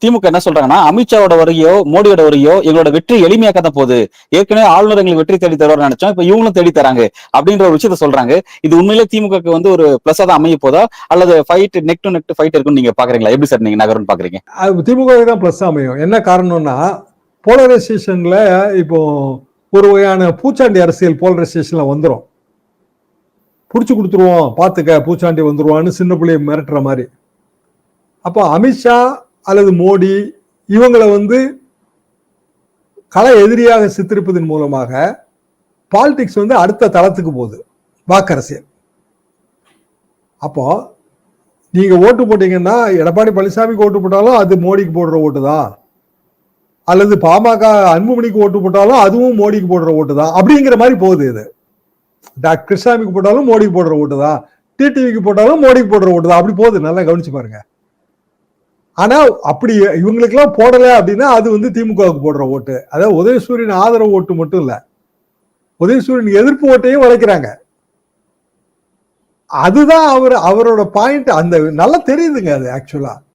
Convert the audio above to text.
திமுக என்ன சொல்றாங்கன்னா, அமித்ஷாவோட வருகையோ, மோடியோட வருகையோ எங்களோட வெற்றி எளிமையாக்க தான் போகுது. ஏற்கனவே ஆளுநர் எங்களுக்கு வெற்றி தேடி தருவார்னு நினைச்சோம். இப்ப இவங்களும் தேடி தராங்க அப்படின்ற ஒரு விஷயத்த சொல்றாங்க. இது உண்மையிலே திமுகக்கு வந்து ஒரு பிளஸா தான் அமைய போதா, அல்லது fight neck to neck fight இருக்குன்னு நீங்க பாக்குறீங்களா? எப்படி சார் நீங்க நகரும்னு பாக்குறீங்க? அது திமுக தான் பிளஸ் அமையும். என்ன காரணம்னா, போலரைசேஷன்ல இப்போ ஒரு வகையான பூச்சாண்டி அரசியல் போலரைசேஷன்ல வந்துரும். புடிச்சு கொடுத்துருவோம், பாத்துக்க பூச்சாண்டி வந்துருவான்னு சின்ன பிள்ளைய மிரட்டுற மாதிரி. அப்போ அமித்ஷா அல்லது மோடி இவங்களை வந்து கள எதிரியாக சித்தரிப்பதன் மூலமாக பாலிடிக்ஸ் வந்து அடுத்த தளத்துக்கு போகுது, வாக்கரசியல். அப்போ நீங்க ஓட்டு போட்டீங்கன்னா எடப்பாடி பழனிசாமிக்கு ஓட்டு போட்டாலும் அது மோடிக்கு போடுற ஓட்டு தான், அல்லது பாமக அன்புமணிக்கு ஓட்டு போட்டாலும் அதுவும் மோடிக்கு போடுற ஓட்டு தான் அப்படிங்கிற மாதிரி போகுது. இது டாக்டர் கிருஷ்ணாமிக்கு போட்டாலும் மோடிக்கு போடுற ஓட்டு தான், டிடிவிக்கு போட்டாலும் மோடிக்கு போடுற ஓட்டு தான், அப்படி போகுது. நல்லா கவனிச்சு பாருங்க. ஆனா அப்படி இவங்களுக்கு எல்லாம் போடல அப்படின்னா அது வந்து திமுகவுக்கு போடுற ஓட்டு. அதாவது உதயசூரியன் ஆதரவு ஓட்டு மட்டும் இல்ல, உதயசூரியன் எதிர்ப்பு ஓட்டையும் வளைக்கிறாங்க. அதுதான் அவரோட பாயிண்ட். அந்த நல்லா தெரியுதுங்க அது ஆக்சுவலா.